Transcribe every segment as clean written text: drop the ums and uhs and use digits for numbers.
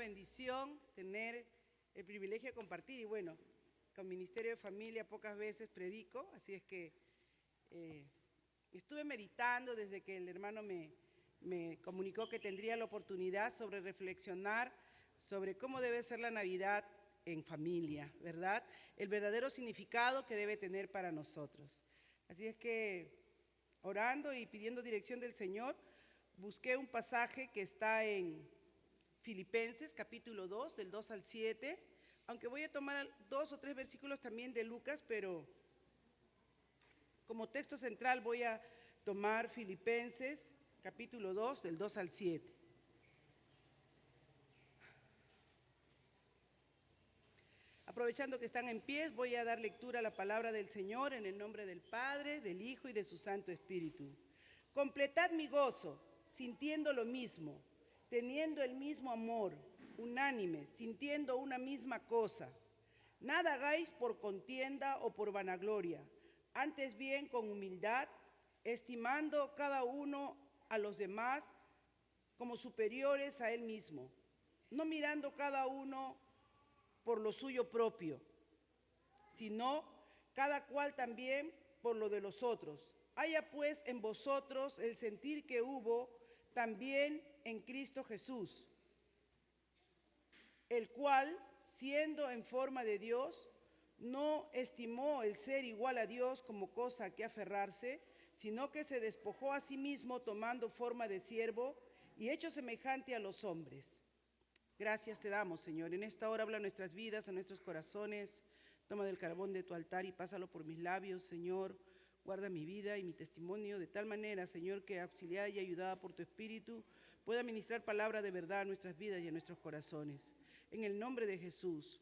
bendición tener el privilegio de compartir. Y bueno, con Ministerio de Familia pocas veces predico, así es que estuve meditando desde que el hermano me comunicó que tendría la oportunidad sobre reflexionar sobre cómo debe ser la Navidad en familia, ¿verdad? El verdadero significado que debe tener para nosotros. Así es que, orando y pidiendo dirección del Señor, busqué un pasaje que está en Filipenses, capítulo 2, del 2 al 7, aunque voy a tomar 2 o 3 versículos también de Lucas, pero como texto central voy a tomar Filipenses, capítulo 2, del 2 al 7. Aprovechando que están en pie, voy a dar lectura a la palabra del Señor en el nombre del Padre, del Hijo y de su Santo Espíritu. Completad mi gozo, sintiendo lo mismo, teniendo el mismo amor, unánimes, sintiendo una misma cosa. Nada hagáis por contienda o por vanagloria, antes bien con humildad, estimando cada uno a los demás como superiores a él mismo, no mirando cada uno por lo suyo propio, sino cada cual también por lo de los otros. Haya pues en vosotros el sentir que hubo también en Cristo Jesús, el cual, siendo en forma de Dios, no estimó el ser igual a Dios como cosa a que aferrarse, sino que se despojó a sí mismo tomando forma de siervo y hecho semejante a los hombres. Gracias te damos, Señor. En esta hora habla a nuestras vidas, a nuestros corazones. Toma del carbón de tu altar y pásalo por mis labios, Señor. Guarda mi vida y mi testimonio de tal manera, Señor, que auxiliada y ayudada por tu Espíritu, pueda ministrar palabra de verdad a nuestras vidas y a nuestros corazones. En el nombre de Jesús.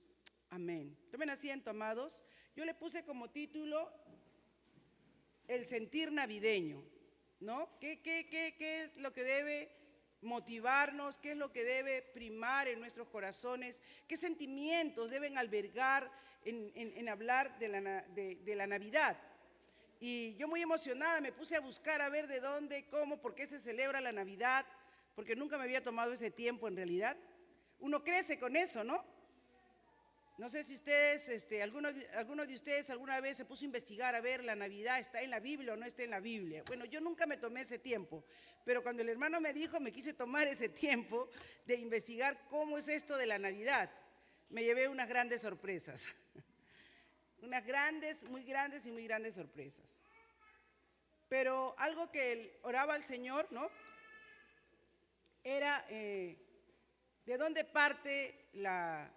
Amén. Tomen asiento, amados. Yo le puse como título el sentir navideño, ¿no? ¿Qué es lo que debe motivarnos? ¿Qué es lo que debe primar en nuestros corazones? ¿Qué sentimientos deben albergar en hablar de la Navidad? Y yo muy emocionada me puse a buscar a ver de dónde, cómo, por qué se celebra la Navidad, porque nunca me había tomado ese tiempo en realidad. Uno crece con eso, ¿no? No sé si ustedes, alguno de ustedes alguna vez se puso a investigar a ver la Navidad, ¿está en la Biblia o no está en la Biblia? Bueno, yo nunca me tomé ese tiempo, pero cuando el hermano me dijo, me quise tomar ese tiempo de investigar cómo es esto de la Navidad. Me llevé unas grandes sorpresas, unas grandes, muy grandes y muy grandes sorpresas. Pero algo que él oraba al Señor, ¿no? Era de dónde parte la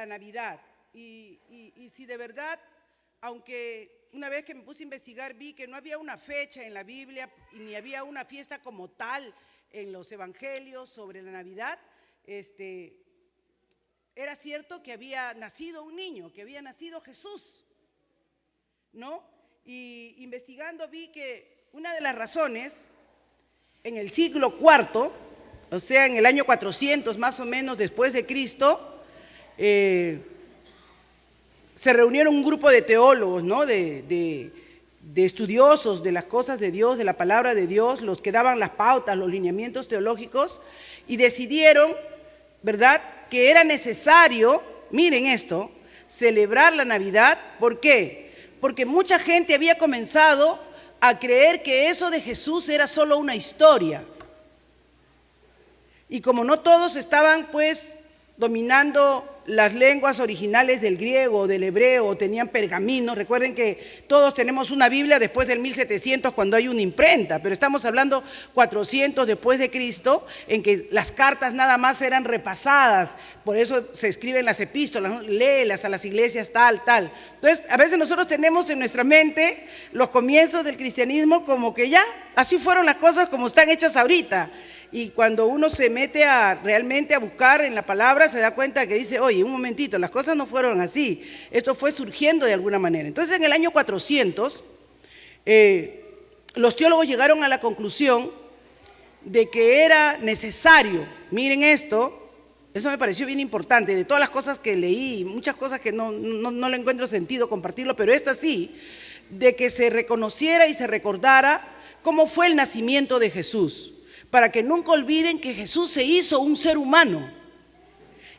Navidad y si de verdad, aunque una vez que me puse a investigar vi que no había una fecha en la Biblia y ni había una fiesta como tal en los evangelios sobre la Navidad, era cierto que había nacido un niño, que había nacido Jesús, ¿no? Y investigando vi que una de las razones en el siglo IV, o sea en el año 400 más o menos después de Cristo, se reunieron un grupo de teólogos, ¿no? de estudiosos de las cosas de Dios, de la palabra de Dios, los que daban las pautas, los lineamientos teológicos, y decidieron, ¿verdad?, que era necesario, miren esto, celebrar la Navidad. ¿Por qué? Porque mucha gente había comenzado a creer que eso de Jesús era solo una historia. Y como no todos estaban, pues, dominando las lenguas originales del griego o del hebreo, o tenían pergaminos. Recuerden que todos tenemos una Biblia después del 1700 cuando hay una imprenta, pero estamos hablando 400 después de Cristo, en que las cartas nada más eran repasadas, por eso se escriben las epístolas, ¿no? Léelas a las iglesias tal. Entonces, a veces nosotros tenemos en nuestra mente los comienzos del cristianismo como que ya, así fueron las cosas como están hechas ahorita. Y cuando uno se mete realmente a buscar en la palabra, se da cuenta que dice, oye, un momentito, las cosas no fueron así, esto fue surgiendo de alguna manera. Entonces, en el año 400, los teólogos llegaron a la conclusión de que era necesario, miren esto, eso me pareció bien importante, de todas las cosas que leí, muchas cosas que no le encuentro sentido compartirlo, pero esta sí, de que se reconociera y se recordara cómo fue el nacimiento de Jesús, para que nunca olviden que Jesús se hizo un ser humano.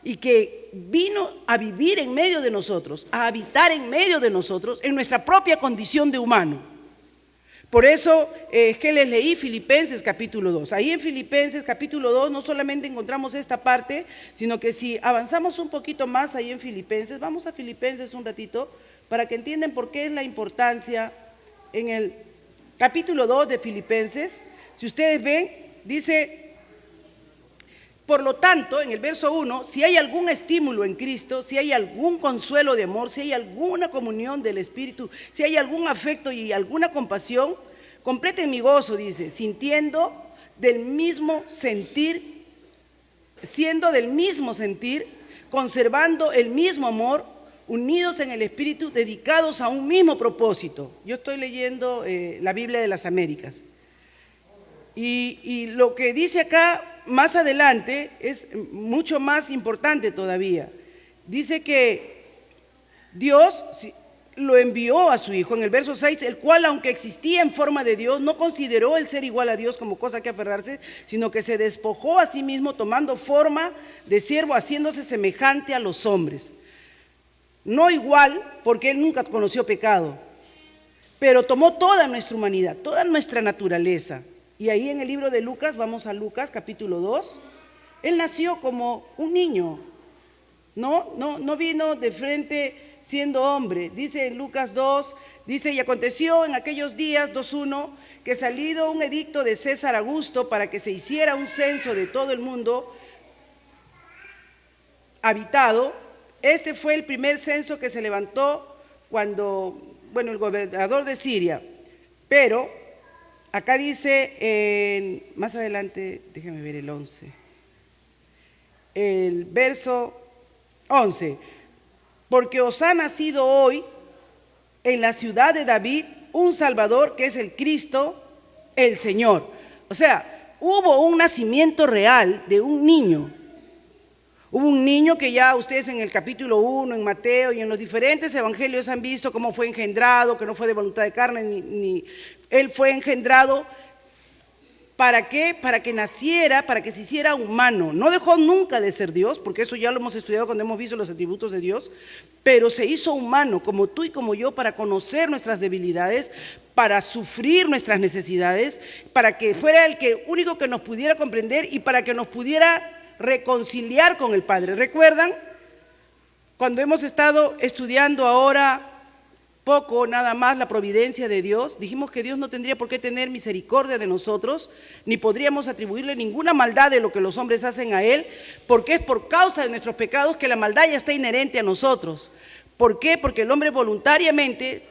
y que vino a vivir en medio de nosotros, a habitar en medio de nosotros, en nuestra propia condición de humano. Por eso es que les leí Filipenses capítulo 2. Ahí en Filipenses capítulo 2 no solamente encontramos esta parte, sino que si avanzamos un poquito más ahí en Filipenses, vamos a Filipenses un ratito, para que entiendan por qué es la importancia en el capítulo 2 de Filipenses. Si ustedes ven, dice: por lo tanto, en el verso 1, si hay algún estímulo en Cristo, si hay algún consuelo de amor, si hay alguna comunión del Espíritu, si hay algún afecto y alguna compasión, completen mi gozo, dice, sintiendo del mismo sentir, siendo del mismo sentir, conservando el mismo amor, unidos en el Espíritu, dedicados a un mismo propósito. Yo estoy leyendo la Biblia de las Américas. Y lo que dice acá más adelante es mucho más importante todavía. Dice que Dios lo envió a su Hijo en el verso 6, el cual, aunque existía en forma de Dios, no consideró el ser igual a Dios como cosa que aferrarse, sino que se despojó a sí mismo, tomando forma de siervo, haciéndose semejante a los hombres. No igual, porque Él nunca conoció pecado, pero tomó toda nuestra humanidad, toda nuestra naturaleza. Y ahí en el libro de Lucas, vamos a Lucas capítulo 2, Él nació como un niño, no vino de frente siendo hombre. Dice en Lucas 2, dice: y aconteció en aquellos días, 2:1, que salido un edicto de César Augusto para que se hiciera un censo de todo el mundo habitado. Este fue el primer censo que se levantó cuando, el gobernador de Siria. Pero acá dice, más adelante, déjenme ver el 11, el verso 11, porque os ha nacido hoy en la ciudad de David un Salvador, que es el Cristo, el Señor. O sea, hubo un nacimiento real de un niño. Hubo un niño que ya ustedes en el capítulo 1, en Mateo y en los diferentes evangelios han visto cómo fue engendrado, que no fue de voluntad de carne, ni él fue engendrado. ¿Para qué? Para que naciera, para que se hiciera humano. No dejó nunca de ser Dios, porque eso ya lo hemos estudiado cuando hemos visto los atributos de Dios, pero se hizo humano, como tú y como yo, para conocer nuestras debilidades, para sufrir nuestras necesidades, para que fuera el único que nos pudiera comprender y para que nos pudiera reconciliar con el Padre. ¿Recuerdan? Cuando hemos estado estudiando ahora poco nada más la providencia de Dios, dijimos que Dios no tendría por qué tener misericordia de nosotros, ni podríamos atribuirle ninguna maldad de lo que los hombres hacen a Él, porque es por causa de nuestros pecados que la maldad ya está inherente a nosotros. ¿Por qué? Porque el hombre voluntariamente,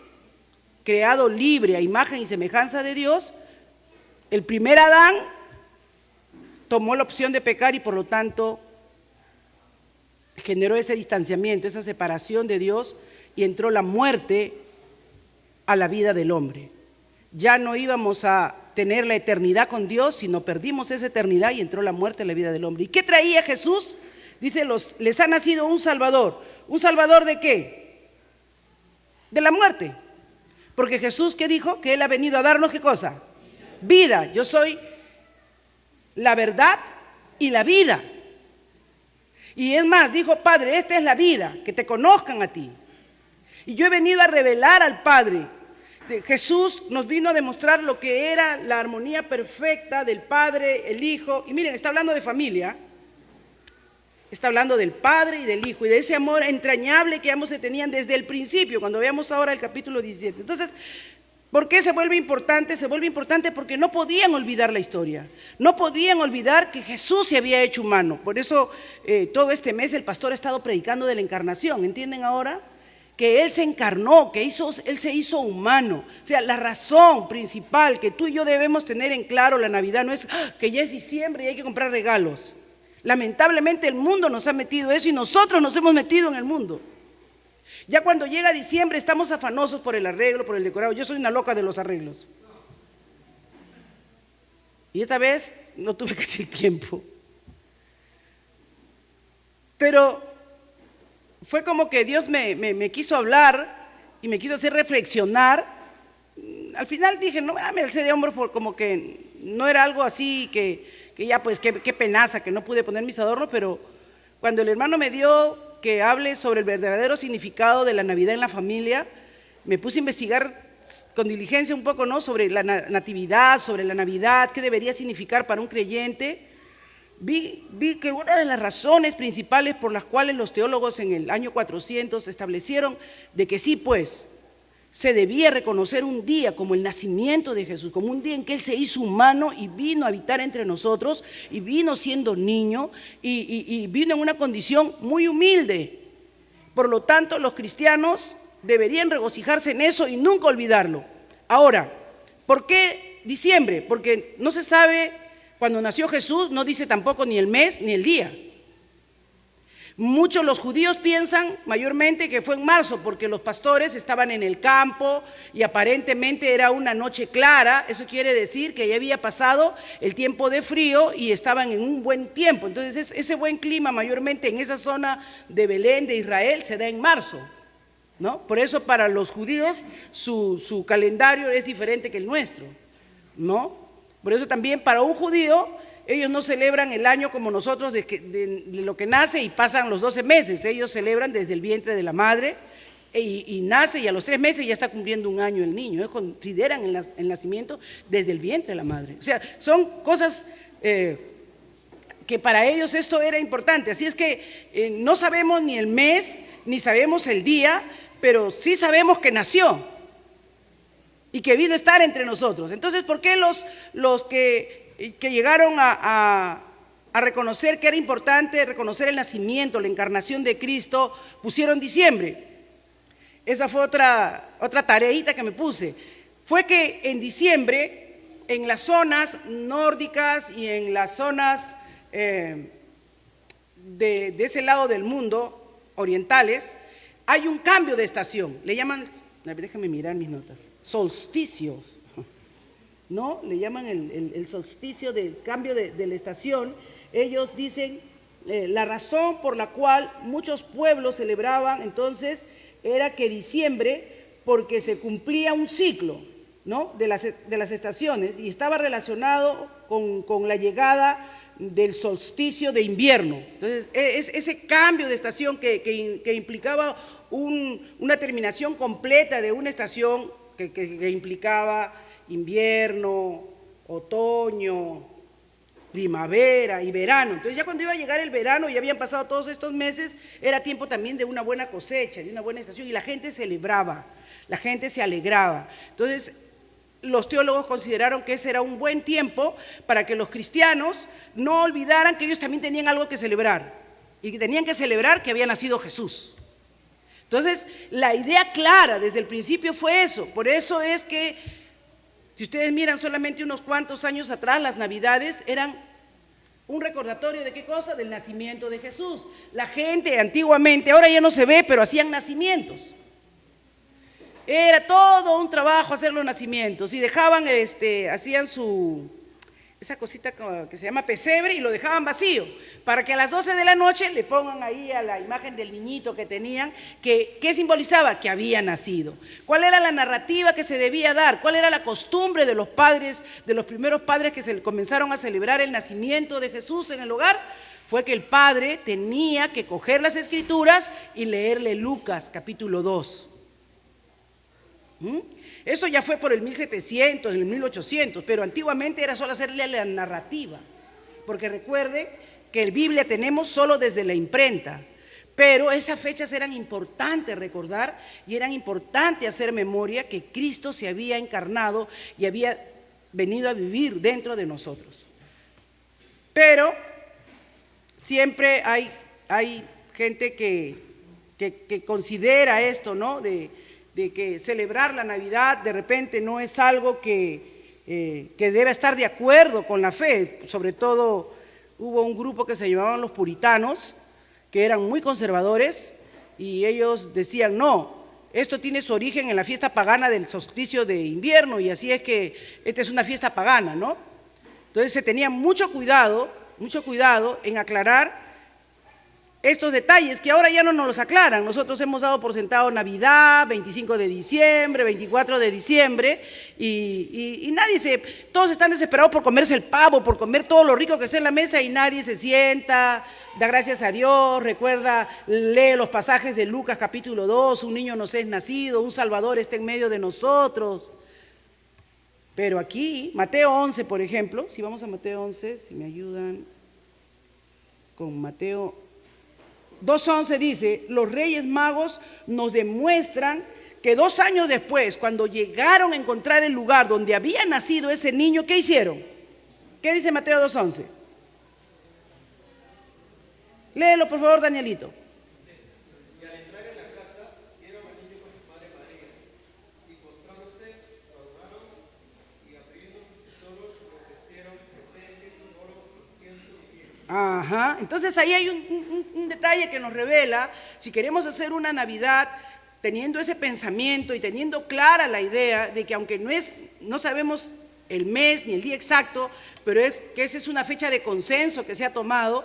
creado libre a imagen y semejanza de Dios, el primer Adán tomó la opción de pecar y por lo tanto generó ese distanciamiento, esa separación de Dios, y entró la muerte a la vida del hombre. Ya no íbamos a tener la eternidad con Dios, sino perdimos esa eternidad y entró la muerte a la vida del hombre. ¿Y qué traía Jesús? Dice, les ha nacido un Salvador. ¿Un Salvador de qué? De la muerte. Porque Jesús, ¿qué dijo? Que Él ha venido a darnos, ¿qué cosa? Vida. Yo soy la verdad y la vida. Y es más, dijo, Padre, esta es la vida, que te conozcan a ti. Y yo he venido a revelar al Padre. Jesús nos vino a demostrar lo que era la armonía perfecta del Padre, el Hijo. Y miren, está hablando de familia. Está hablando del Padre y del Hijo y de ese amor entrañable que ambos se tenían desde el principio, cuando veamos ahora el capítulo 17. Entonces, ¿por qué se vuelve importante? Se vuelve importante porque no podían olvidar la historia. No podían olvidar que Jesús se había hecho humano. Por eso todo este mes el pastor ha estado predicando de la encarnación. ¿Entienden ahora? Que Él se encarnó, que Él se hizo humano. O sea, la razón principal que tú y yo debemos tener en claro la Navidad no es que ya es diciembre y hay que comprar regalos. Lamentablemente el mundo nos ha metido eso y nosotros nos hemos metido en el mundo. Ya cuando llega diciembre estamos afanosos por el arreglo, por el decorado. Yo soy una loca de los arreglos. Y esta vez no tuve casi el tiempo. Pero fue como que Dios me quiso hablar y me quiso hacer reflexionar. Al final dije, no, me alcé de hombros por como que no era algo así que ya pues qué penaza que no pude poner mis adornos, pero Cuando el hermano me dio que hable sobre el verdadero significado de la Navidad en la familia, me puse a investigar con diligencia un poco, ¿no?, sobre la natividad, sobre la Navidad, qué debería significar para un creyente. Vi que una de las razones principales por las cuales los teólogos en el año 400 establecieron de que sí, pues, se debía reconocer un día como el nacimiento de Jesús, como un día en que Él se hizo humano y vino a habitar entre nosotros, y vino siendo niño, y vino en una condición muy humilde. Por lo tanto, los cristianos deberían regocijarse en eso y nunca olvidarlo. Ahora, ¿por qué diciembre? Porque no se sabe cuando nació Jesús, no dice tampoco ni el mes ni el día. Muchos los judíos piensan mayormente que fue en marzo, porque los pastores estaban en el campo y aparentemente era una noche clara. Eso quiere decir que ya había pasado el tiempo de frío y estaban en un buen tiempo. Entonces ese buen clima mayormente en esa zona de Belén, de Israel, se da en marzo, ¿no? Por eso para los judíos su calendario es diferente que el nuestro, ¿no? Por eso también para un judío ellos no celebran el año como nosotros de lo que nace y pasan los 12 meses. Ellos celebran desde el vientre de la madre y nace, y a los 3 meses ya está cumpliendo un año el niño. Ellos consideran el nacimiento desde el vientre de la madre. O sea, son cosas que para ellos esto era importante. Así es que no sabemos ni el mes, ni sabemos el día, pero sí sabemos que nació y que vino a estar entre nosotros. Entonces, ¿por qué los que llegaron a reconocer que era importante reconocer el nacimiento, la encarnación de Cristo, pusieron diciembre? Esa fue otra tareita que me puse. Fue que en diciembre, en las zonas nórdicas y en las zonas de ese lado del mundo, orientales, hay un cambio de estación. Le llaman, déjenme mirar mis notas, solsticios, ¿no? Le llaman el solsticio del cambio de la estación. Ellos dicen la razón por la cual muchos pueblos celebraban entonces era que diciembre, porque se cumplía un ciclo, ¿no?, de las estaciones, y estaba relacionado con la llegada del solsticio de invierno. Entonces, ese cambio de estación que implicaba una terminación completa de una estación que implicaba invierno, otoño, primavera y verano. Entonces ya cuando iba a llegar el verano, ya habían pasado todos estos meses, era tiempo también de una buena cosecha, de una buena estación, y la gente celebraba, la gente se alegraba. Entonces los teólogos consideraron que ese era un buen tiempo para que los cristianos no olvidaran que ellos también tenían algo que celebrar, y que tenían que celebrar que había nacido Jesús. Entonces la idea clara desde el principio fue eso. Por eso es que si ustedes miran solamente unos cuantos años atrás, las Navidades eran un recordatorio de ¿qué cosa? Del nacimiento de Jesús. La gente antiguamente, ahora ya no se ve, pero hacían nacimientos. Era todo un trabajo hacer los nacimientos, y dejaban, hacían esa cosita que se llama pesebre, y lo dejaban vacío, para que a las 12 de la noche le pongan ahí a la imagen del niñito que tenían, que simbolizaba que había nacido. ¿Cuál era la narrativa que se debía dar? ¿Cuál era la costumbre de los padres, de los primeros padres que comenzaron a celebrar el nacimiento de Jesús en el hogar? Fue que el padre tenía que coger las escrituras y leerle Lucas capítulo 2. Eso ya fue por el 1700, el 1800, pero antiguamente era solo hacerle la narrativa, porque recuerden que el Biblia tenemos solo desde la imprenta, pero esas fechas eran importantes recordar, y eran importantes hacer memoria que Cristo se había encarnado y había venido a vivir dentro de nosotros. Pero siempre hay gente que considera esto, ¿no?, de que celebrar la Navidad de repente no es algo que debe estar de acuerdo con la fe. Sobre todo hubo un grupo que se llamaban los puritanos, que eran muy conservadores, y ellos decían, no, esto tiene su origen en la fiesta pagana del solsticio de invierno, y así es que esta es una fiesta pagana, ¿no? Entonces se tenía mucho cuidado en aclarar estos detalles que ahora ya no nos los aclaran. Nosotros hemos dado por sentado Navidad, 25 de diciembre, 24 de diciembre, y todos están desesperados por comerse el pavo, por comer todo lo rico que está en la mesa, y nadie se sienta, da gracias a Dios, recuerda, lee los pasajes de Lucas capítulo 2, un niño nos es nacido, un Salvador está en medio de nosotros. Pero aquí, Mateo 11, por ejemplo, si vamos a Mateo 11, si me ayudan con Mateo 2:11 dice, los Reyes Magos nos demuestran que 2 años después, cuando llegaron a encontrar el lugar donde había nacido ese niño, ¿qué hicieron? ¿Qué dice Mateo 2:11? Léelo, por favor, Danielito. Y al entrar en la casa, vieron al niño con su madre María, y postrándose, lo adoraron, y abriendo sus tesoros, le ofrecieron presentes, oro, incienso y mirra. Ajá, entonces ahí hay un detalle que nos revela, si queremos hacer una Navidad teniendo ese pensamiento y teniendo clara la idea de que aunque no sabemos el mes ni el día exacto, pero que esa es una fecha de consenso que se ha tomado,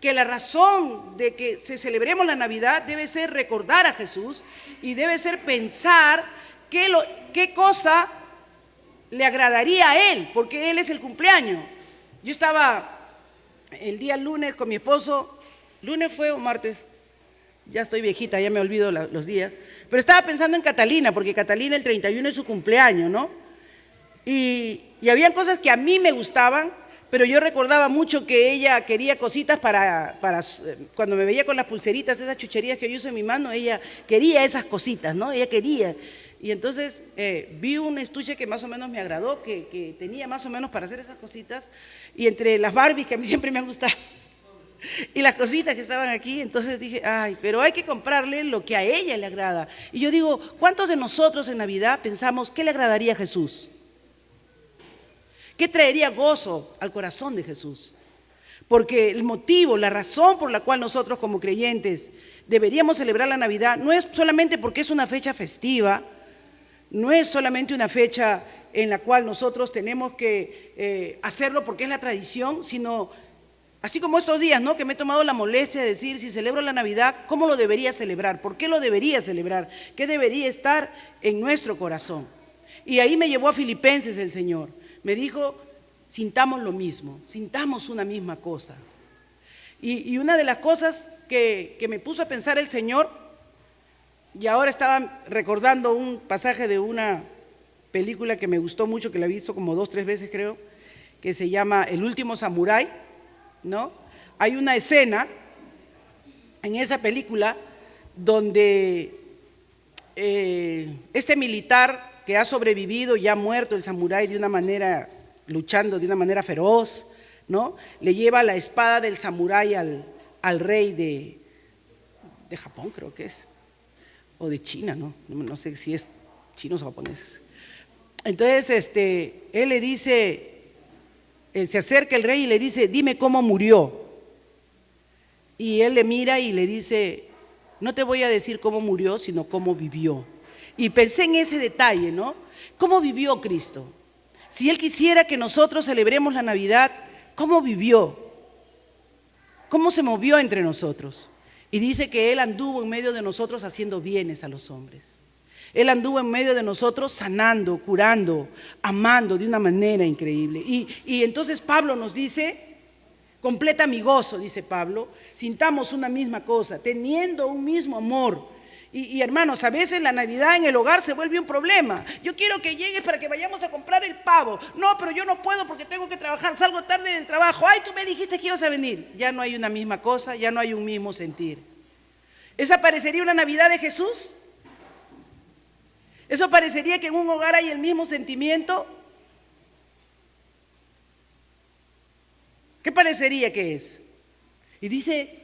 que la razón de que se celebremos la Navidad debe ser recordar a Jesús y debe ser pensar qué cosa le agradaría a Él, porque Él es el cumpleaños. Yo estaba el día lunes con mi esposo, ¿lunes fue o martes? Ya estoy viejita, ya me olvido los días, pero estaba pensando en Catalina, porque Catalina el 31 es su cumpleaños, ¿no? Y había cosas que a mí me gustaban, pero yo recordaba mucho que ella quería cositas para cuando me veía con las pulseritas, esas chucherías que yo uso en mi mano, ella quería esas cositas, ¿no? Ella quería. Y entonces vi un estuche que más o menos me agradó, que tenía más o menos para hacer esas cositas, y entre las Barbies que a mí siempre me han gustado, y las cositas que estaban aquí, entonces dije, ay, pero hay que comprarle lo que a ella le agrada. Y yo digo, ¿cuántos de nosotros en Navidad pensamos qué le agradaría a Jesús? ¿Qué traería gozo al corazón de Jesús? Porque el motivo, la razón por la cual nosotros como creyentes deberíamos celebrar la Navidad no es solamente porque es una fecha festiva, no es solamente una fecha en la cual nosotros tenemos que hacerlo porque es la tradición, sino así como estos días, ¿no? Que me he tomado la molestia de decir, si celebro la Navidad, ¿cómo lo debería celebrar? ¿Por qué lo debería celebrar? ¿Qué debería estar en nuestro corazón? Y ahí me llevó a Filipenses el Señor. Me dijo, sintamos lo mismo, sintamos una misma cosa. Y una de las cosas que me puso a pensar el Señor, y ahora estaba recordando un pasaje de una película que me gustó mucho, que la he visto como 2 o 3 veces creo, que se llama El último samurái, ¿no? Hay una escena en esa película donde este militar que ha sobrevivido, ya muerto, el samurái de una manera, luchando de una manera feroz, ¿no? Le lleva la espada del samurái al rey de Japón, creo que es, o de China, no sé si es chinos o japoneses. Entonces, él le dice, él se acerca el rey y le dice, dime cómo murió. Y él le mira y le dice, no te voy a decir cómo murió, sino cómo vivió. Y pensé en ese detalle, ¿no? ¿Cómo vivió Cristo? Si Él quisiera que nosotros celebremos la Navidad, ¿cómo vivió? ¿Cómo se movió entre nosotros? Y dice que Él anduvo en medio de nosotros haciendo bienes a los hombres. Él anduvo en medio de nosotros sanando, curando, amando de una manera increíble. Y entonces Pablo nos dice, completa mi gozo, dice Pablo, sintamos una misma cosa, teniendo un mismo amor. Y hermanos, a veces la Navidad en el hogar se vuelve un problema. Yo quiero que llegues para que vayamos a comprar el pavo. No, pero yo no puedo porque tengo que trabajar, salgo tarde del trabajo. Ay, tú me dijiste que ibas a venir. Ya no hay una misma cosa, ya no hay un mismo sentir. ¿Esa parecería una Navidad de Jesús? ¿Eso parecería que en un hogar hay el mismo sentimiento? ¿Qué parecería que es? Y dice,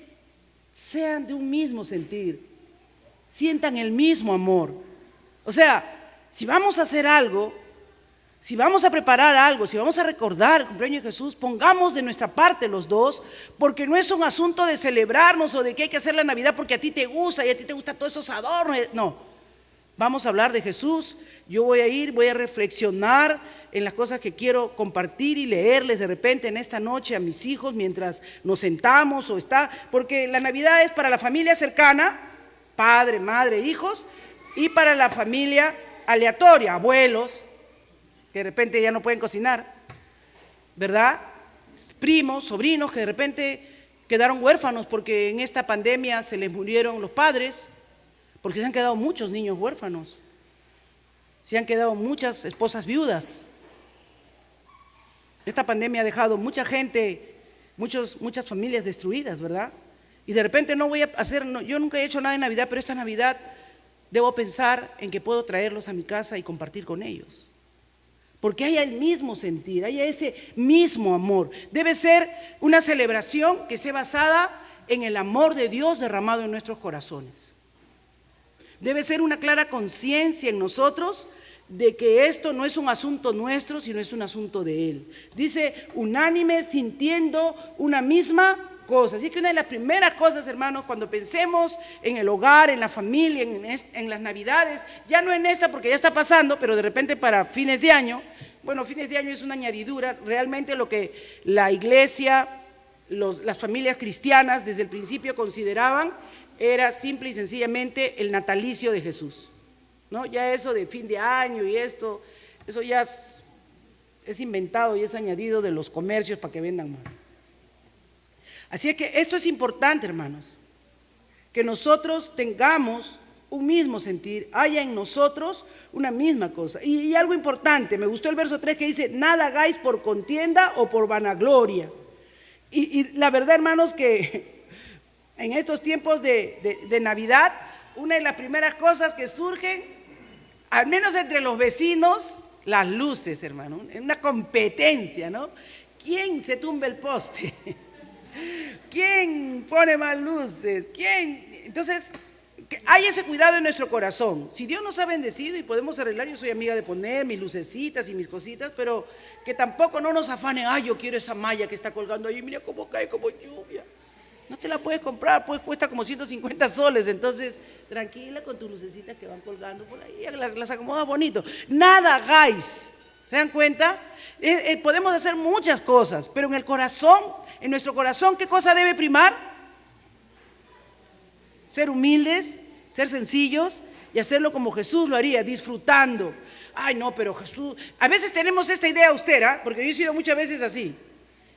sean de un mismo sentir, sientan el mismo amor. O sea, si vamos a hacer algo, si vamos a preparar algo, si vamos a recordar el cumpleaños de Jesús, pongamos de nuestra parte los dos, porque no es un asunto de celebrarnos o de que hay que hacer la Navidad porque a ti te gusta y a ti te gustan todos esos adornos. No, Vamos a hablar de Jesús. Yo voy a reflexionar en las cosas que quiero compartir y leerles de repente en esta noche a mis hijos mientras nos sentamos porque la Navidad es para la familia cercana, padre, madre, hijos, y para la familia aleatoria, abuelos, que de repente ya no pueden cocinar, ¿verdad? Primos, sobrinos que de repente quedaron huérfanos porque en esta pandemia se les murieron los padres, porque se han quedado muchos niños huérfanos, se han quedado muchas esposas viudas. Esta pandemia ha dejado mucha gente, muchas familias destruidas, ¿verdad? Y de repente yo nunca he hecho nada en Navidad, pero esta Navidad debo pensar en que puedo traerlos a mi casa y compartir con ellos. Porque haya el mismo sentir, haya ese mismo amor. Debe ser una celebración que esté basada en el amor de Dios derramado en nuestros corazones. Debe ser una clara conciencia en nosotros de que esto no es un asunto nuestro, sino es un asunto de Él. Dice, unánime, sintiendo una misma cosa. Así que una de las primeras cosas, hermanos, cuando pensemos en el hogar, en la familia, en las Navidades, ya no en esta porque ya está pasando, pero de repente para fines de año, bueno, fines de año es una añadidura, realmente lo que la iglesia, las familias cristianas desde el principio consideraban era simple y sencillamente el natalicio de Jesús, ¿no? Ya eso de fin de año y eso ya es inventado y es añadido de los comercios para que vendan más. Así es que esto es importante, hermanos, que nosotros tengamos un mismo sentir, haya en nosotros una misma cosa. Y algo importante, me gustó el verso 3 que dice, nada hagáis por contienda o por vanagloria. Y la verdad, hermanos, que en estos tiempos de Navidad, una de las primeras cosas que surgen, al menos entre los vecinos, las luces, hermano, una competencia, ¿no? ¿Quién se tumba el poste? ¿Quién pone más luces? ¿Quién? Entonces, hay ese cuidado en nuestro corazón. Si Dios nos ha bendecido y podemos arreglar, yo soy amiga de poner mis lucecitas y mis cositas, pero que tampoco no nos afanen, yo quiero esa malla que está colgando ahí, mira cómo cae como lluvia. No te la puedes comprar, pues cuesta como 150 soles, entonces tranquila con tus lucecitas que van colgando por ahí, las acomodas bonito. Nada hagáis, ¿se dan cuenta? Podemos hacer muchas cosas, pero en el corazón, en nuestro corazón, ¿qué cosa debe primar? Ser humildes, ser sencillos y hacerlo como Jesús lo haría, disfrutando. Ay, no, pero Jesús... A veces tenemos esta idea austera, porque yo he sido muchas veces así,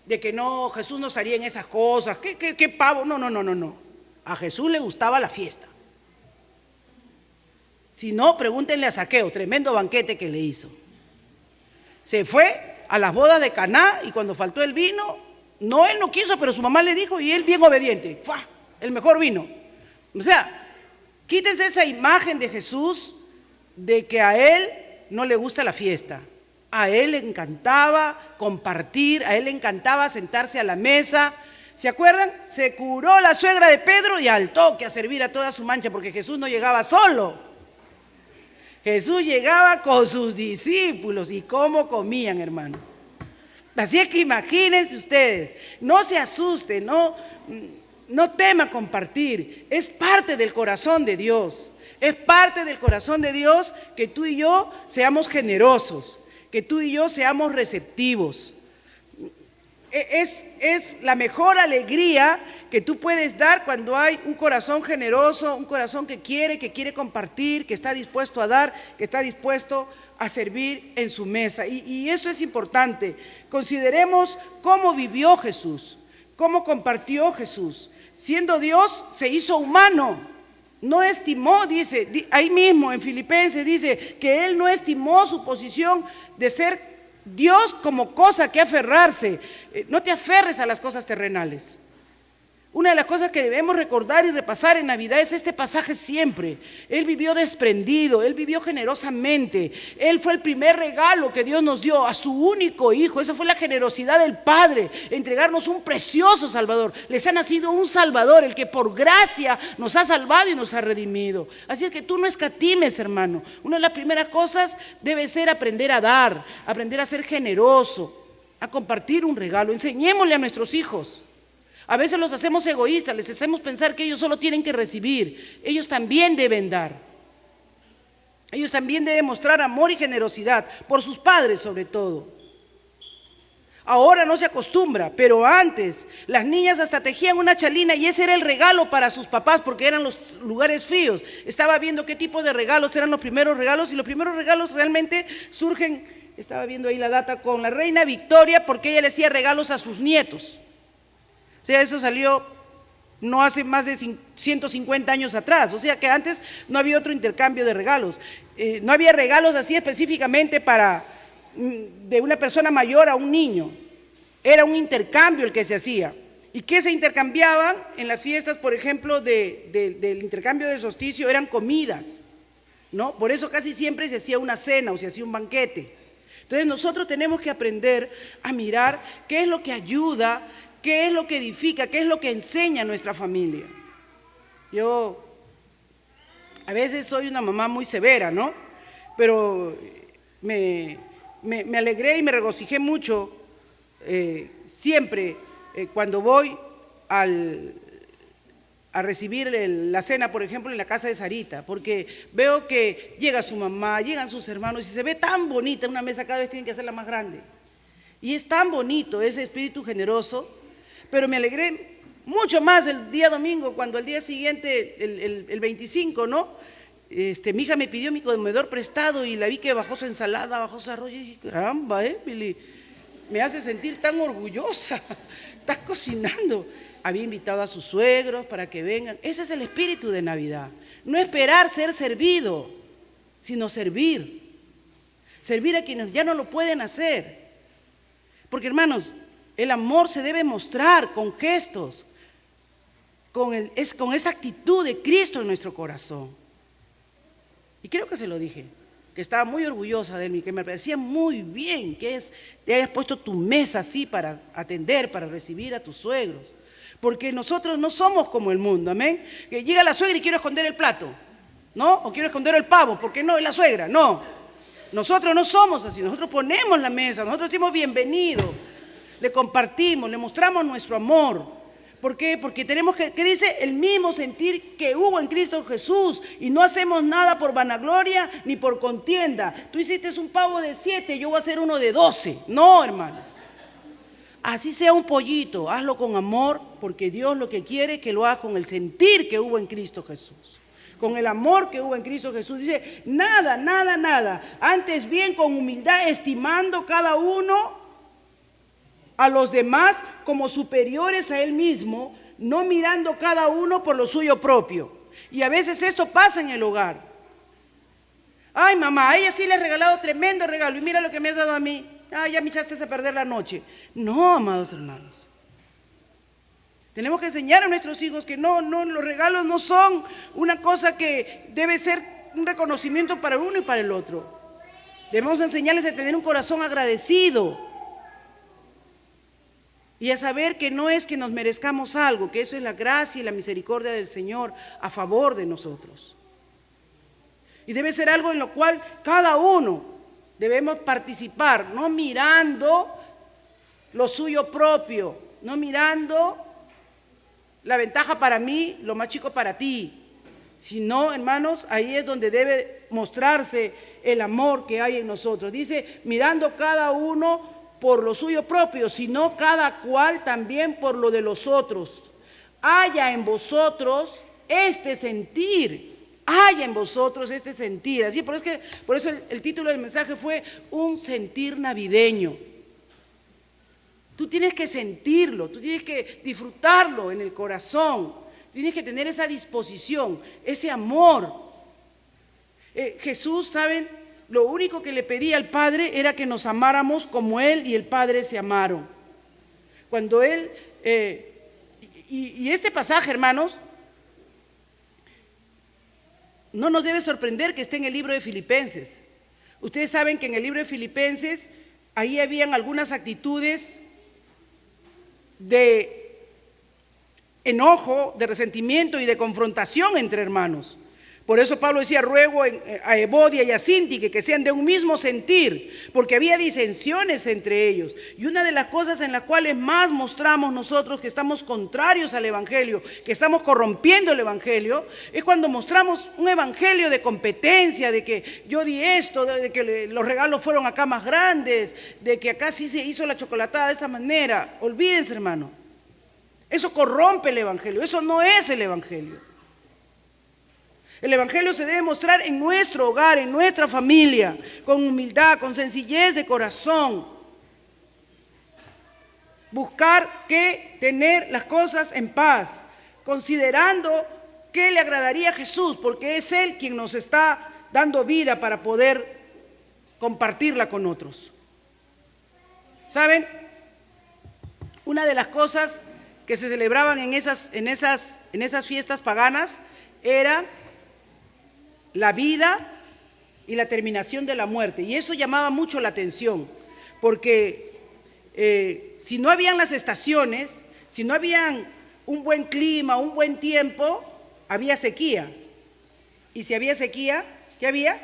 de que no, Jesús no estaría en esas cosas, ¿qué pavo? No. A Jesús le gustaba la fiesta. Si no, pregúntenle a Zaqueo, tremendo banquete que le hizo. Se fue a las bodas de Caná y cuando faltó el vino, él no quiso, pero su mamá le dijo y él bien obediente, ¡fua! El mejor vino. O sea, quítense esa imagen de Jesús de que a él no le gusta la fiesta. A él le encantaba compartir, a él le encantaba sentarse a la mesa. ¿Se acuerdan? Se curó la suegra de Pedro y al toque a servir a toda su mancha, porque Jesús no llegaba solo. Jesús llegaba con sus discípulos y cómo comían, hermano. Así es que imagínense ustedes, no se asusten, no teman compartir, es parte del corazón de Dios. Es parte del corazón de Dios que tú y yo seamos generosos, que tú y yo seamos receptivos. Es la mejor alegría que tú puedes dar cuando hay un corazón generoso, un corazón que quiere compartir, que está dispuesto a dar, que está dispuesto a servir en su mesa. Y eso es importante. Consideremos cómo vivió Jesús, cómo compartió Jesús. Siendo Dios, se hizo humano. No estimó, dice, ahí mismo en Filipenses dice que Él no estimó su posición de ser Dios como cosa que aferrarse. No te aferres a las cosas terrenales. Una de las cosas que debemos recordar y repasar en Navidad es este pasaje siempre. Él vivió desprendido, Él vivió generosamente. Él fue el primer regalo que Dios nos dio a su único Hijo. Esa fue la generosidad del Padre, entregarnos un precioso Salvador. Les ha nacido un Salvador, el que por gracia nos ha salvado y nos ha redimido. Así es que tú no escatimes, hermano. Una de las primeras cosas debe ser aprender a dar, aprender a ser generoso, a compartir un regalo. Enseñémosle a nuestros hijos. A veces los hacemos egoístas, les hacemos pensar que ellos solo tienen que recibir, ellos también deben dar. Ellos también deben mostrar amor y generosidad, por sus padres sobre todo. Ahora no se acostumbra, pero antes las niñas hasta tejían una chalina y ese era el regalo para sus papás porque eran los lugares fríos. Estaba viendo qué tipo de regalos eran los primeros regalos y los primeros regalos realmente surgen, estaba viendo ahí la data, con la reina Victoria porque ella le hacía regalos a sus nietos. O sea, eso salió no hace más de 150 años atrás, o sea que antes no había otro intercambio de regalos. No había regalos así específicamente de una persona mayor a un niño. Era un intercambio el que se hacía. ¿Y qué se intercambiaban en las fiestas, por ejemplo, del intercambio de solsticio? Eran comidas, ¿no? Por eso casi siempre se hacía una cena o se hacía un banquete. Entonces nosotros tenemos que aprender a mirar qué es lo que ayuda, qué es lo que edifica, qué es lo que enseña a nuestra familia. Yo a veces soy una mamá muy severa, ¿no? Pero me alegré y me regocijé mucho siempre cuando voy a recibir la cena, por ejemplo, en la casa de Sarita, porque veo que llega su mamá, llegan sus hermanos y se ve tan bonita una mesa, cada vez tienen que hacerla más grande. Y es tan bonito ese espíritu generoso, pero me alegré mucho más el día domingo, cuando al día siguiente, el 25, ¿no? Mi hija me pidió mi comedor prestado y la vi que bajó su ensalada, bajó su arroz y dije, caramba, Billy, me hace sentir tan orgullosa, estás cocinando. Había invitado a sus suegros para que vengan. Ese es el espíritu de Navidad, no esperar ser servido, sino servir. Servir a quienes ya no lo pueden hacer. Porque hermanos, el amor se debe mostrar con gestos, con esa actitud de Cristo en nuestro corazón. Y creo que se lo dije, que estaba muy orgullosa de mí, que me parecía muy bien que te hayas puesto tu mesa así para atender, para recibir a tus suegros. Porque nosotros no somos como el mundo, amén. Que llega la suegra y quiero esconder el plato, ¿no? O quiero esconder el pavo, porque no es la suegra, no. Nosotros no somos así, nosotros ponemos la mesa, nosotros decimos bienvenido, le compartimos, le mostramos nuestro amor. ¿Por qué? Porque tenemos ¿qué dice? El mismo sentir que hubo en Cristo Jesús y no hacemos nada por vanagloria ni por contienda. Tú hiciste un pavo de 7, yo voy a hacer uno de 12. No, hermanos. Así sea un pollito, hazlo con amor, porque Dios lo que quiere es que lo hagas con el sentir que hubo en Cristo Jesús. Con el amor que hubo en Cristo Jesús. Dice, nada, nada, nada. Antes bien con humildad, estimando cada uno a los demás como superiores a él mismo, no mirando cada uno por lo suyo propio. Y a veces esto pasa en el hogar. Ay, mamá, a ella sí le he regalado tremendo regalo y mira lo que me has dado a mí. Ay, ya me echaste a perder la noche. No, amados hermanos. Tenemos que enseñar a nuestros hijos que no, los regalos no son una cosa que debe ser un reconocimiento para uno y para el otro. Debemos enseñarles a tener un corazón agradecido y a saber que no es que nos merezcamos algo, que eso es la gracia y la misericordia del Señor a favor de nosotros. Y debe ser algo en lo cual cada uno debemos participar, no mirando lo suyo propio, no mirando la ventaja para mí, lo más chico para ti, sino, hermanos, ahí es donde debe mostrarse el amor que hay en nosotros. Dice, mirando cada uno por lo suyo propio, sino cada cual también por lo de los otros. Haya en vosotros este sentir, haya en vosotros este sentir. Así, por eso el título del mensaje fue un sentir navideño. Tú tienes que sentirlo, tú tienes que disfrutarlo en el corazón, tienes que tener esa disposición, ese amor. Jesús, ¿saben? Lo único que le pedía al Padre era que nos amáramos como Él y el Padre se amaron. Cuando Él, y este pasaje, hermanos, no nos debe sorprender que esté en el libro de Filipenses. Ustedes saben que en el libro de Filipenses, ahí habían algunas actitudes de enojo, de resentimiento y de confrontación entre hermanos. Por eso Pablo decía, ruego a Evodia y a Síntique que sean de un mismo sentir, porque había disensiones entre ellos. Y una de las cosas en las cuales más mostramos nosotros que estamos contrarios al Evangelio, que estamos corrompiendo el Evangelio, es cuando mostramos un Evangelio de competencia, de que yo di esto, de que los regalos fueron acá más grandes, de que acá sí se hizo la chocolatada de esa manera. Olvídense, hermano. Eso corrompe el Evangelio, eso no es el Evangelio. El Evangelio se debe mostrar en nuestro hogar, en nuestra familia, con humildad, con sencillez de corazón. Buscar que tener las cosas en paz, considerando qué le agradaría a Jesús, porque es Él quien nos está dando vida para poder compartirla con otros. ¿Saben? Una de las cosas que se celebraban en esas fiestas paganas era la vida y la terminación de la muerte. Y eso llamaba mucho la atención, porque si no habían las estaciones, si no habían un buen clima, un buen tiempo, había sequía. Y si había sequía, ¿qué había?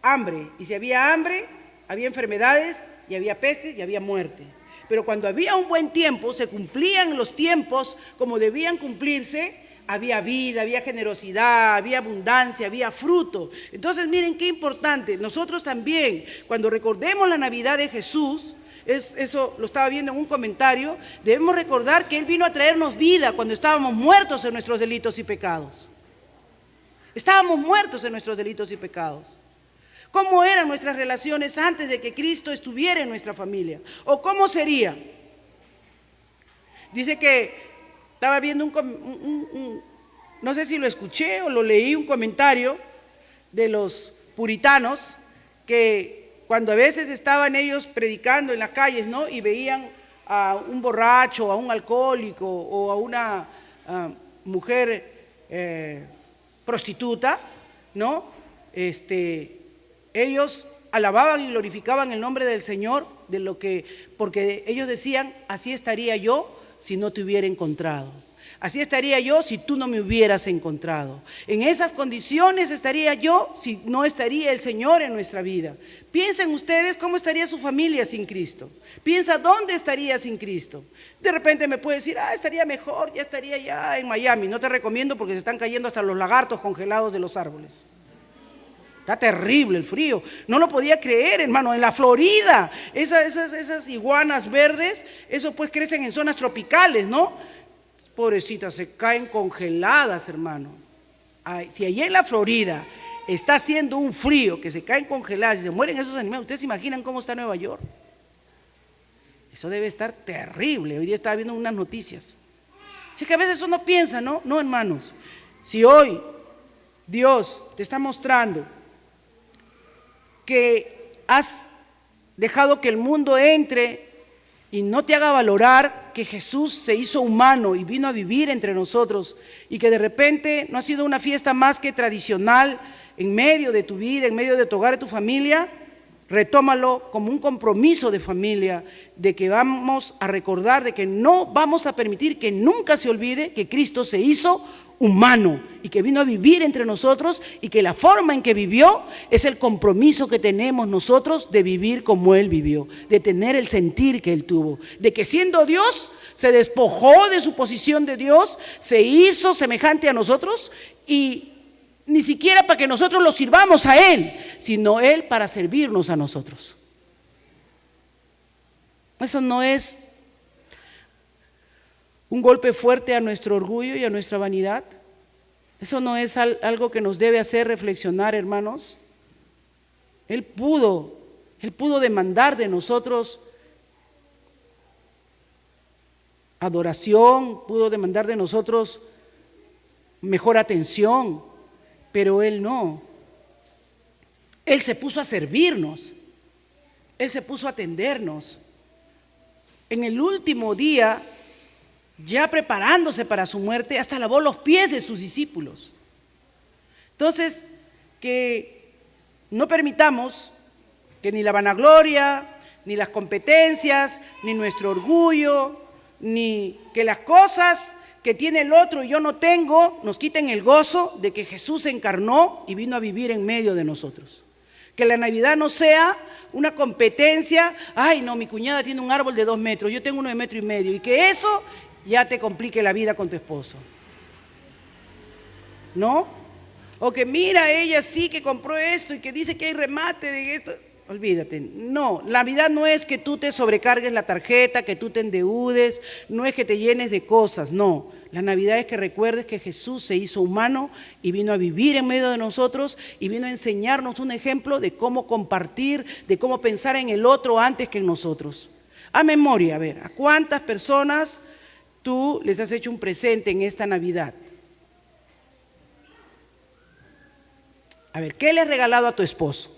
Hambre. Y si había hambre, había enfermedades, y había pestes, y había muerte. Pero cuando había un buen tiempo, se cumplían los tiempos como debían cumplirse. Había vida, había generosidad, había abundancia, había fruto. Entonces miren qué importante, nosotros también, cuando recordemos la Navidad de Jesús, eso lo estaba viendo en un comentario, debemos recordar que Él vino a traernos vida cuando estábamos muertos en nuestros delitos y pecados. Estábamos muertos en nuestros delitos y pecados. ¿Cómo eran nuestras relaciones antes de que Cristo estuviera en nuestra familia? ¿O cómo sería? Dice que estaba viendo no sé si lo escuché o lo leí, un comentario de los puritanos, que cuando a veces estaban ellos predicando en las calles, ¿no?, y veían a un borracho, a un alcohólico o a una mujer prostituta, ¿no?, ellos alababan y glorificaban el nombre del Señor, porque ellos decían, así estaría yo si no te hubiera encontrado. Así estaría yo si tú no me hubieras encontrado. En esas condiciones estaría yo si no estaría el Señor en nuestra vida. Piensen ustedes cómo estaría su familia sin Cristo. Piensa dónde estaría sin Cristo. De repente me puede decir, estaría mejor, ya estaría ya en Miami. No te recomiendo porque se están cayendo hasta los lagartos congelados de los árboles. Está terrible el frío. No lo podía creer, hermano. En la Florida, esas iguanas verdes, eso pues crecen en zonas tropicales, ¿no? Pobrecitas, se caen congeladas, hermano. Si allá en la Florida está haciendo un frío, que se caen congeladas y se mueren esos animales, ¿ustedes se imaginan cómo está Nueva York? Eso debe estar terrible. Hoy día estaba viendo unas noticias. Así que a veces uno piensa, ¿no? No, hermanos. Si hoy Dios te está mostrando que has dejado que el mundo entre y no te haga valorar que Jesús se hizo humano y vino a vivir entre nosotros, y que de repente no ha sido una fiesta más que tradicional en medio de tu vida, en medio de tu hogar, de tu familia, retómalo como un compromiso de familia, de que vamos a recordar, de que no vamos a permitir que nunca se olvide que Cristo se hizo humano y que vino a vivir entre nosotros, y que la forma en que vivió es el compromiso que tenemos nosotros de vivir como Él vivió, de tener el sentir que Él tuvo, de que siendo Dios se despojó de su posición de Dios, se hizo semejante a nosotros, y ni siquiera para que nosotros lo sirvamos a Él, sino Él para servirnos a nosotros. Eso no es un golpe fuerte a nuestro orgullo y a nuestra vanidad. Eso no es algo que nos debe hacer reflexionar, hermanos. Él pudo demandar de nosotros adoración, pudo demandar de nosotros mejor atención, pero Él no. Él se puso a servirnos, Él se puso a atendernos. En el último día, ya preparándose para su muerte, hasta lavó los pies de sus discípulos. Entonces, que no permitamos que ni la vanagloria, ni las competencias, ni nuestro orgullo, ni que las cosas que tiene el otro y yo no tengo, nos quiten el gozo de que Jesús se encarnó y vino a vivir en medio de nosotros. Que la Navidad no sea una competencia, ay no, mi cuñada tiene un árbol de 2 metros, yo tengo uno de 1,5 metros, y que eso ya te complique la vida con tu esposo. ¿No? O que mira, ella sí que compró esto y que dice que hay remate de esto. Olvídate, no, la Navidad no es que tú te sobrecargues la tarjeta, que tú te endeudes, no es que te llenes de cosas, no. La Navidad es que recuerdes que Jesús se hizo humano y vino a vivir en medio de nosotros y vino a enseñarnos un ejemplo de cómo compartir, de cómo pensar en el otro antes que en nosotros. A memoria, a ver, ¿a cuántas personas tú les has hecho un presente en esta Navidad? A ver, ¿qué le has regalado a tu esposo?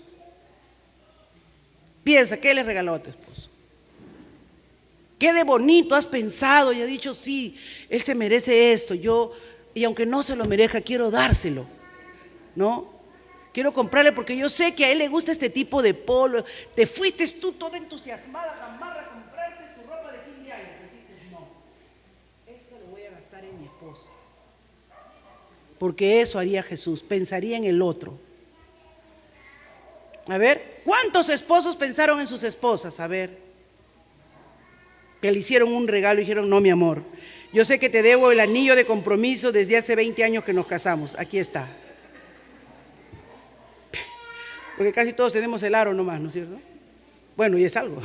Piensa, ¿qué le has regalado a tu esposo? ¿Qué de bonito has pensado y has dicho, sí, él se merece esto, y aunque no se lo merezca, quiero dárselo, ¿no? Quiero comprarle porque yo sé que a él le gusta este tipo de polo. Te fuiste tú toda entusiasmada, Gamarra, a comprarte tu ropa de fin de año. Dijiste, no, esto lo voy a gastar en mi esposo. Porque eso haría Jesús, pensaría en el otro. A ver, ¿cuántos esposos pensaron en sus esposas? A ver, que le hicieron un regalo y dijeron, no, mi amor, yo sé que te debo el anillo de compromiso desde hace 20 años que nos casamos, aquí está. Porque casi todos tenemos el aro nomás, ¿no es cierto? Bueno, y es algo.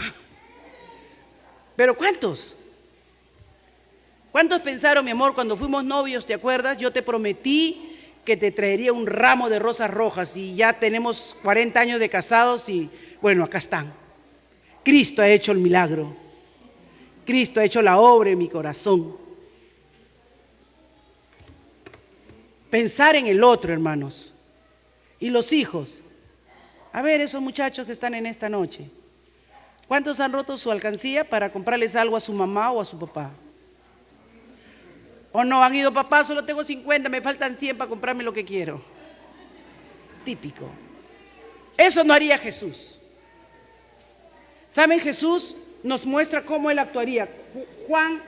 Pero ¿cuántos? ¿Cuántos pensaron, mi amor, cuando fuimos novios, te acuerdas? Yo te prometí que te traería un ramo de rosas rojas y ya tenemos 40 años de casados y bueno, acá están. Cristo ha hecho el milagro. Cristo ha hecho la obra en mi corazón. Pensar en el otro, hermanos. Y los hijos. A ver, esos muchachos que están en esta noche. ¿Cuántos han roto su alcancía para comprarles algo a su mamá o a su papá? O no, han ido, papá, solo tengo 50, me faltan 100 para comprarme lo que quiero. Típico. Eso no haría Jesús. ¿Saben? Jesús nos muestra cómo Él actuaría. Juan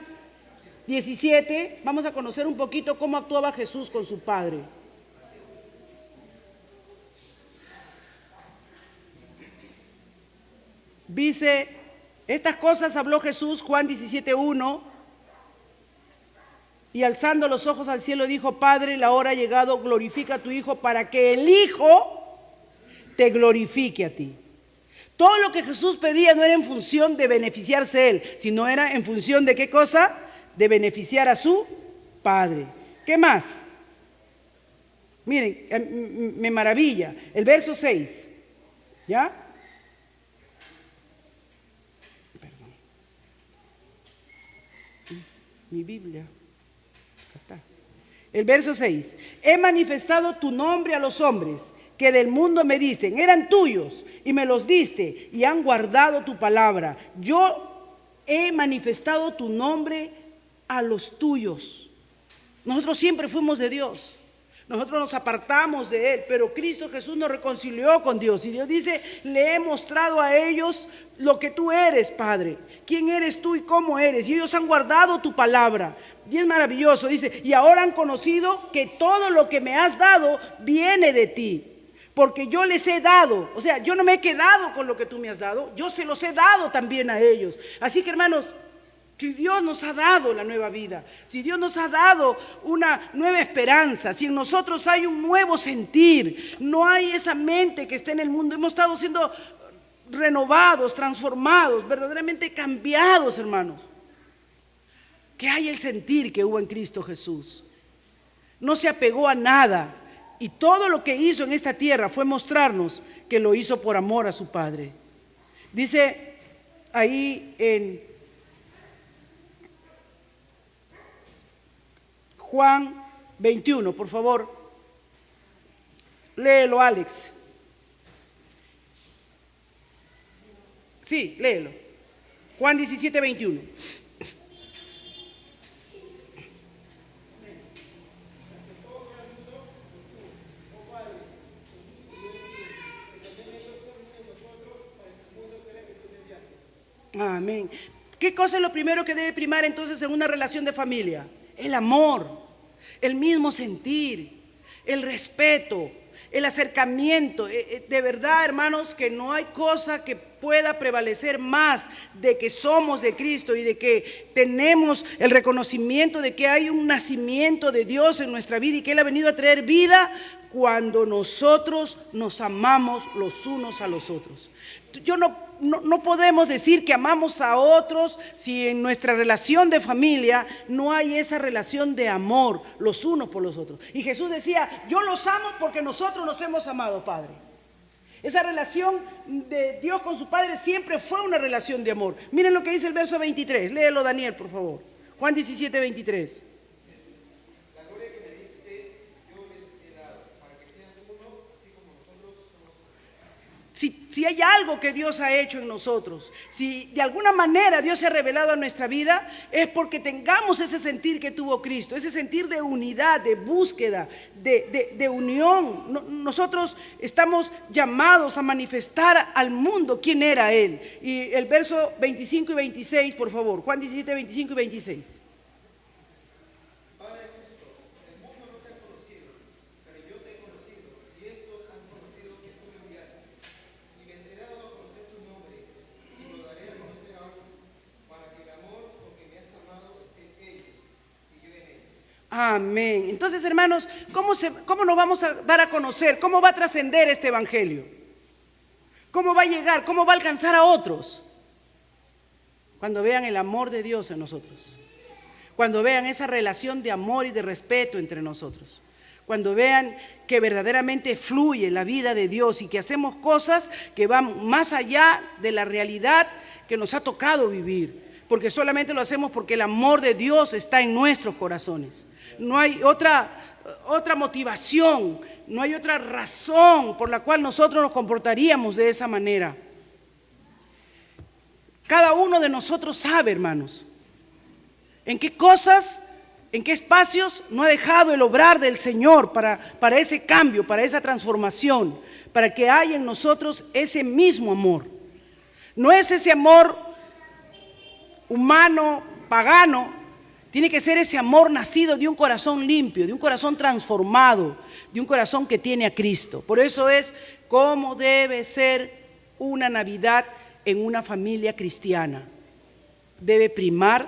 17, vamos a conocer un poquito cómo actuaba Jesús con su Padre. Dice, estas cosas habló Jesús, Juan 17:1, y alzando los ojos al cielo dijo, Padre, la hora ha llegado, glorifica a tu Hijo para que el Hijo te glorifique a ti. Todo lo que Jesús pedía no era en función de beneficiarse Él, sino era en función de ¿qué cosa? De beneficiar a su Padre. ¿Qué más? Miren, me maravilla. El verso 6, ¿ya? Perdón. Mi Biblia. Acá está. El verso 6. He manifestado tu nombre a los hombres que del mundo me diste, eran tuyos y me los diste y han guardado tu palabra. Yo he manifestado tu nombre a los tuyos. Nosotros siempre fuimos de Dios. Nosotros nos apartamos de Él, pero Cristo Jesús nos reconcilió con Dios. Y Dios dice, le he mostrado a ellos lo que tú eres, Padre. ¿Quién eres tú y cómo eres? Y ellos han guardado tu palabra. Y es maravilloso, dice, y ahora han conocido que todo lo que me has dado viene de ti. Porque yo les he dado, o sea, yo no me he quedado con lo que tú me has dado, yo se los he dado también a ellos. Así que, hermanos, si Dios nos ha dado la nueva vida, si Dios nos ha dado una nueva esperanza, si en nosotros hay un nuevo sentir, no hay esa mente que está en el mundo, hemos estado siendo renovados, transformados, verdaderamente cambiados, hermanos. Que hay el sentir que hubo en Cristo Jesús. No se apegó a nada. Y todo lo que hizo en esta tierra fue mostrarnos que lo hizo por amor a su Padre. Dice ahí en Juan 21, por favor, léelo, Alex. Sí, léelo. Juan 17, 21. Amén. ¿Qué cosa es lo primero que debe primar entonces en una relación de familia? el amor, el mismo sentir, el respeto, el acercamiento. De verdad, hermanos, que no hay cosa que pueda prevalecer más de que somos de Cristo y de que tenemos el reconocimiento de que hay un nacimiento de Dios en nuestra vida y que Él ha venido a traer vida cuando nosotros nos amamos los unos a los otros. No podemos decir que amamos a otros si en nuestra relación de familia no hay esa relación de amor los unos por los otros. Y Jesús decía, yo los amo porque nosotros nos hemos amado, Padre. Esa relación de Dios con su Padre siempre fue una relación de amor. Miren lo que dice el verso 23. Léelo, Daniel, por favor. Juan 17, 23. La gloria que me diste, yo les he dado, para que sean uno, así como nosotros somos uno. Si hay algo que Dios ha hecho en nosotros, si de alguna manera Dios se ha revelado a nuestra vida, es porque tengamos ese sentir que tuvo Cristo, ese sentir de unidad, de búsqueda, de unión. Nosotros estamos llamados a manifestar al mundo quién era Él. Y el verso 25 y 26, por favor, Juan 17, 25 y 26. Padre justo, el mundo no te ha conocido, pero yo te he conocido, y estos han conocido que tú me enviaste. Y les he dado a conocer tu nombre, y lo daré a conocer aún, para que el amor con que me has amado esté en ellos, y yo en ellos. Amén. Entonces, hermanos, ¿cómo nos vamos a dar a conocer? ¿Cómo va a trascender este evangelio? ¿Cómo va a llegar? ¿Cómo va a alcanzar a otros? Cuando vean el amor de Dios en nosotros. Cuando vean esa relación de amor y de respeto entre nosotros. Cuando vean que verdaderamente fluye la vida de Dios y que hacemos cosas que van más allá de la realidad que nos ha tocado vivir. Porque solamente lo hacemos porque el amor de Dios está en nuestros corazones. No hay otra motivación, no hay otra razón por la cual nosotros nos comportaríamos de esa manera. Cada uno de nosotros sabe, hermanos, en qué cosas, en qué espacios no ha dejado el obrar del Señor para ese cambio, para esa transformación, para que haya en nosotros ese mismo amor. No es ese amor humano, pagano, tiene que ser ese amor nacido de un corazón limpio, de un corazón transformado, de un corazón que tiene a Cristo. Por eso es cómo debe ser una Navidad en una familia cristiana. Debe primar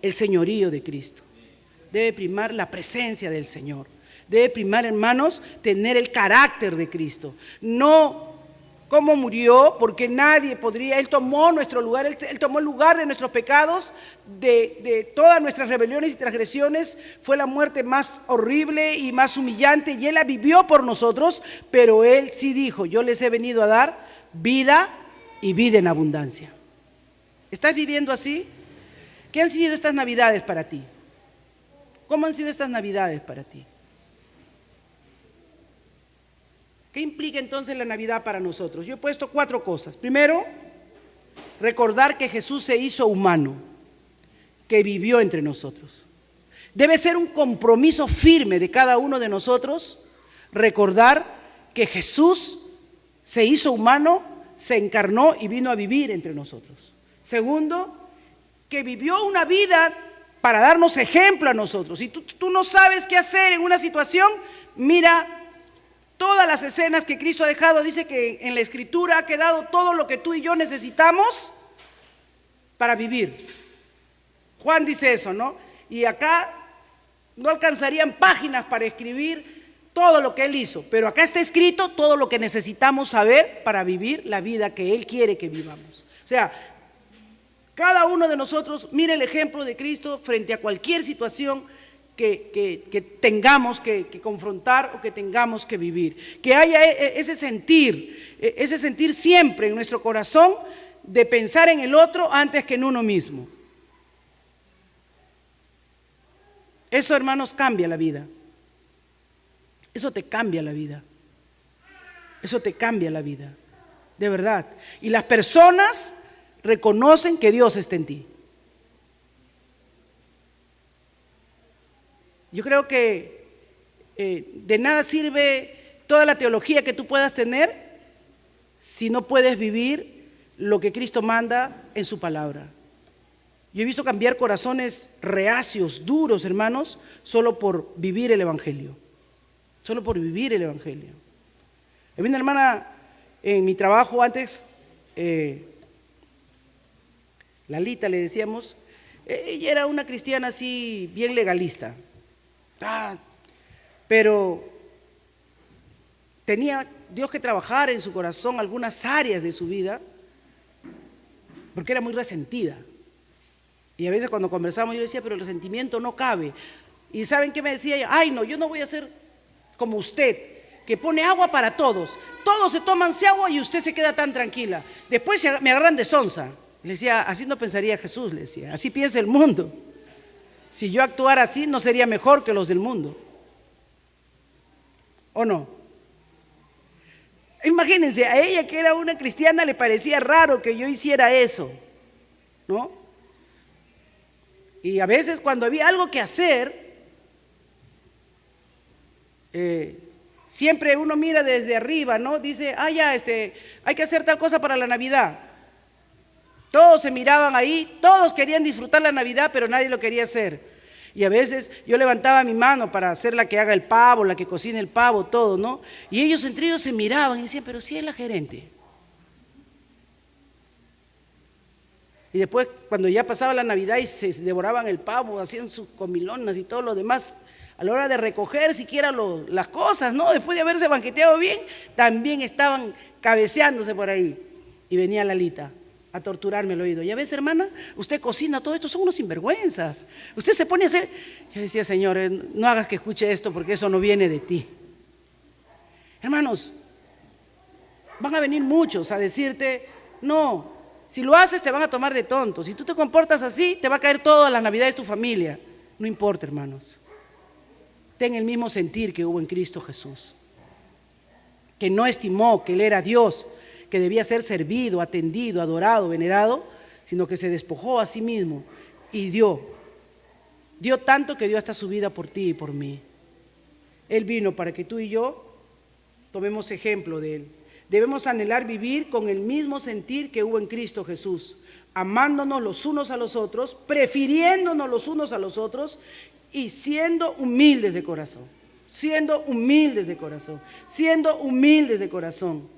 el señorío de Cristo. Debe primar la presencia del Señor. Debe primar, hermanos, tener el carácter de Cristo. No cómo murió, porque nadie podría, Él tomó nuestro lugar, Él tomó el lugar de nuestros pecados, de todas nuestras rebeliones y transgresiones. Fue la muerte más horrible y más humillante, y Él la vivió por nosotros, pero Él sí dijo, yo les he venido a dar vida y vida en abundancia. ¿Estás viviendo así? ¿Qué han sido estas Navidades para ti? ¿Cómo han sido estas Navidades para ti? ¿Qué implica entonces la Navidad para nosotros? Yo he puesto 4 cosas. Primero, recordar que Jesús se hizo humano, que vivió entre nosotros. Debe ser un compromiso firme de cada uno de nosotros recordar que Jesús se hizo humano, se encarnó y vino a vivir entre nosotros. Segundo, que vivió una vida para darnos ejemplo a nosotros. Si tú no sabes qué hacer en una situación, mira todas las escenas que Cristo ha dejado. Dice que en la Escritura ha quedado todo lo que tú y yo necesitamos para vivir. Juan dice eso, ¿no? Y acá no alcanzarían páginas para escribir todo lo que Él hizo, pero acá está escrito todo lo que necesitamos saber para vivir la vida que Él quiere que vivamos. O sea, cada uno de nosotros mire el ejemplo de Cristo frente a cualquier situación que tengamos que confrontar o que tengamos que vivir. Que haya ese sentir siempre en nuestro corazón de pensar en el otro antes que en uno mismo. Eso, hermanos, cambia la vida. Eso te cambia la vida. Eso te cambia la vida, de verdad. Y las personas reconocen que Dios está en ti. Yo creo que de nada sirve toda la teología que tú puedas tener si no puedes vivir lo que Cristo manda en su palabra. Yo he visto cambiar corazones reacios, duros, hermanos, solo por vivir el Evangelio. Solo por vivir el Evangelio. Había una hermana en mi trabajo antes, Lalita le decíamos, ella era una cristiana así, bien legalista. Pero tenía Dios que trabajar en su corazón algunas áreas de su vida, porque era muy resentida. Y a veces cuando conversamos yo decía, pero el resentimiento no cabe. ¿Y saben qué me decía ella? Ay, no, yo no voy a ser como usted, que pone agua para todos. Todos se toman agua y usted se queda tan tranquila. Después me agarran de sonza. Le decía, así no pensaría Jesús, le decía. Así piensa el mundo. Si yo actuara así, no sería mejor que los del mundo. ¿O no? Imagínense, a ella que era una cristiana le parecía raro que yo hiciera eso, ¿no? Y a veces cuando había algo que hacer, siempre uno mira desde arriba, ¿no? Dice, ya, hay que hacer tal cosa para la Navidad. Todos se miraban ahí, todos querían disfrutar la Navidad, pero nadie lo quería hacer. Y a veces yo levantaba mi mano para ser la que haga el pavo, la que cocine el pavo, todo, ¿no? Y ellos entre ellos se miraban y decían, pero sí es la gerente. Y después, cuando ya pasaba la Navidad y se devoraban el pavo, hacían sus comilonas y todo lo demás, a la hora de recoger siquiera las cosas, ¿no? Después de haberse banqueteado bien, también estaban cabeceándose por ahí. Y venía Lalita a torturarme el oído. Ya ves, hermana, usted cocina, todo esto son unos sinvergüenzas. Usted se pone a hacer... Yo decía, Señor, no hagas que escuche esto porque eso no viene de ti. Hermanos, van a venir muchos a decirte, no, si lo haces te van a tomar de tonto. Si tú te comportas así, te va a caer todas las navidades tu familia. No importa, hermanos. Ten el mismo sentir que hubo en Cristo Jesús. Que no estimó que Él era Dios, que debía ser servido, atendido, adorado, venerado, sino que se despojó a sí mismo y dio tanto que dio hasta su vida por ti y por mí. Él vino para que tú y yo tomemos ejemplo de Él. Debemos anhelar vivir con el mismo sentir que hubo en Cristo Jesús, amándonos los unos a los otros, prefiriéndonos los unos a los otros y siendo humildes de corazón, siendo humildes de corazón, siendo humildes de corazón.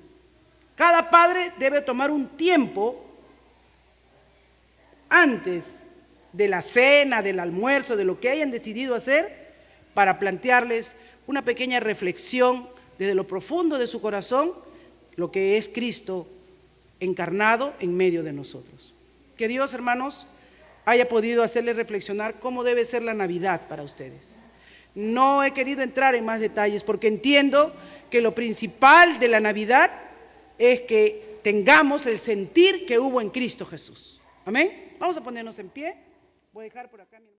Cada padre debe tomar un tiempo antes de la cena, del almuerzo, de lo que hayan decidido hacer, para plantearles una pequeña reflexión desde lo profundo de su corazón, lo que es Cristo encarnado en medio de nosotros. Que Dios, hermanos, haya podido hacerles reflexionar cómo debe ser la Navidad para ustedes. No he querido entrar en más detalles porque entiendo que lo principal de la Navidad es que tengamos el sentir que hubo en Cristo Jesús. Amén. Vamos a ponernos en pie. Voy a dejar por acá mi...